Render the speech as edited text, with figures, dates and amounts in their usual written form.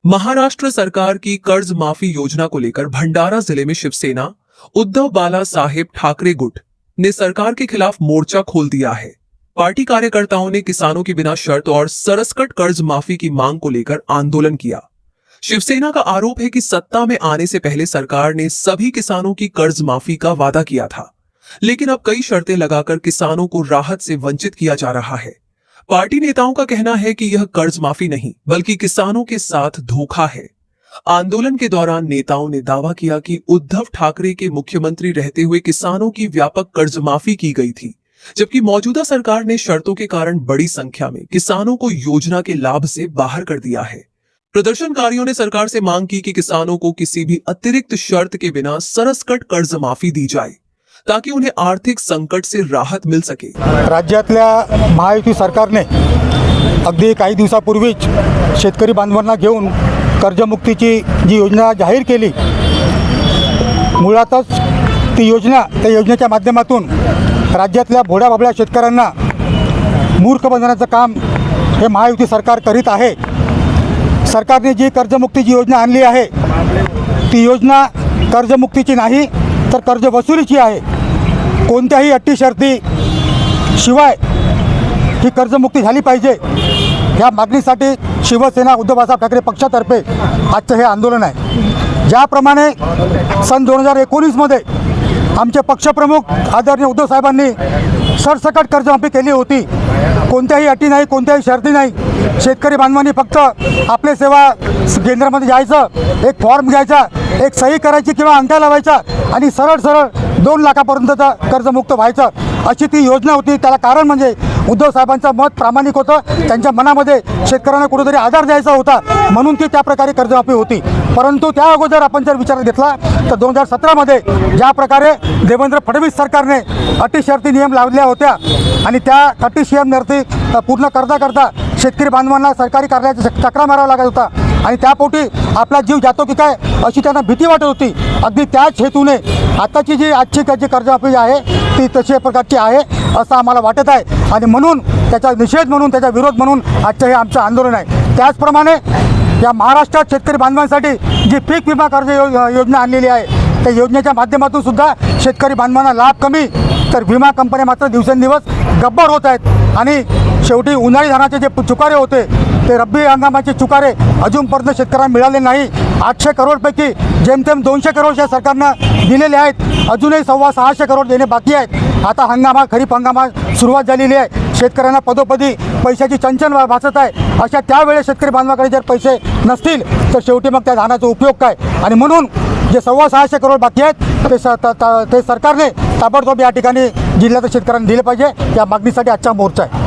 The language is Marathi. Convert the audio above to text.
महाराष्ट्र सरकार की कर्ज माफी योजना को लेकर भंडारा जिले में शिवसेना उद्धव बाला साहेब ठाकरे गुट ने सरकार के खिलाफ मोर्चा खोल दिया है। पार्टी कार्यकर्ताओं ने किसानों की बिना शर्त और सरसकट कर्ज माफी की मांग को लेकर आंदोलन किया। शिवसेना का आरोप है कि सत्ता में आने से पहले सरकार ने सभी किसानों की कर्ज माफी का वादा किया था, लेकिन अब कई शर्तें लगाकर किसानों को राहत से वंचित किया जा रहा है। पार्टी नेताओं का कहना है कि यह कर्ज माफी नहीं बल्कि किसानों के साथ धोखा है। आंदोलन के दौरान नेताओं ने दावा किया कि उद्धव ठाकरे के मुख्यमंत्री रहते हुए किसानों की व्यापक कर्ज माफी की गई थी, जबकि मौजूदा सरकार ने शर्तों के कारण बड़ी संख्या में किसानों को योजना के लाभ से बाहर कर दिया है। प्रदर्शनकारियों ने सरकार से मांग की कि किसानों को किसी भी अतिरिक्त शर्त के बिना सरसकट कर्ज माफी दी जाए ताकि उन्हें आर्थिक संकट से राहत मिल सके। राज्यातल्या महायुती सरकारने अगदी काही दिवसापूर्वीच शेतकरी बांधवांना घेऊन कर्जमुक्तीची जी योजना जाहीर केली, मुळातच ती योजना त्या योजनेच्या माध्यमातून राज्यातल्या भोळ्या शेतकऱ्यांना मूर्ख बनवण्याचं काम हे महायुती सरकार करीत आहे। सरकारने जी कर्जमुक्तीची योजना आणली आहे ती योजना कर्जमुक्तीची नाही तर कर्ज वसुलीची आहे। कोणत्याही अटी शर्ती शिवाय ही कर्जमुक्ती झाली पाहिजे या मागणीसाठी शिवसेना उद्धव बाळासाहेब ठाकरे पक्षातर्फे आजचे हे आंदोलन आहे। ज्याप्रमाणे सन 2019 मध्ये आमचे पक्षप्रमुख आदरणीय उद्धव साहेबांनी सरसकट कर्जमाफी केली होती, कोणत्याही अटी नाही, कोणत्याही शर्ती नाही, शेतकरी बांधवांनी फक्त आपले सेवा केंद्रामध्ये जायचं, एक फॉर्म घ्यायचा, एक सही करायची किंवा अंगठा लावायचा आणि सरळ 2 लाखापर्यंतचा कर्जमुक्त व्हायचं, अशी ती योजना होती। त्याला कारण म्हणजे उद्धव साहेबांचं मत प्रामाणिक होतं, त्यांच्या मनामध्ये शेतकऱ्यांना कुठेतरी आधार द्यायचा होता म्हणून ती त्या प्रकारे कर्जमाफी होती। परंतु त्या अगोदर आपण जर विचारात घेतला तर 2017 मध्ये ज्या प्रकारे देवेंद्र फडणवीस सरकारने अटी शर्ती नियम लावल्या होत्या आणि त्या अटी शर्ती पूर्ण करता शेतकरी बांधवांना सरकारी कार्यालयाचा चक्रा मारावा लागत होता आणि त्यापोटी आपला जीव जातो की काय अशी त्यांना भीती वाटत होती। अगदी त्याच हेतूने आजची जी कर्जमाफी आहे ती तशा प्रकारची आहे असं आम्हाला वाटत आहे आणि म्हणून त्याचा निषेध म्हणून, त्याचा विरोध म्हणून आजचं हे आमचं आंदोलन आहे। त्याचप्रमाणे या महाराष्ट्रात शेतकरी बांधवांसाठी जी पीक विमा कर्ज योजना आणलेली आहे त्या योजनेच्या माध्यमातून सुद्धा शेतकरी बांधवांना लाभ कमी तर विमा कंपन्या मात्र दिवसेंदिवस गब्बर होत आहेत आणि शेवटी उन्हाळी धानाचे जे चुकारे होते ते रब्बी हंगामाचे चुकारे अजूनपर्यंत शेतकऱ्यांना मिळाले नाही। 800 करोडपैकी जेमतेम 200 करोड या सरकारनं दिलेले आहेत, अजूनही 650 करोड देणे बाकी आहेत। आता खरीप हंगामात सुरुवात झालेली आहे, शेतकऱ्यांना पदोपदी पैशाची चंचल भासत आहे। अशा त्यावेळेस शेतकरी बांधवाकडे जर पैसे नसतील तर शेवटी मग त्या धानाचा उपयोग काय आणि म्हणून जे 650 करोड बाकी आहेत ते सरकारने ताबडतोब या ठिकाणी जिल्ह्यातील शेतकऱ्यांना दिले पाहिजे। या मागणीसाठी आजचा मोर्चा आहे।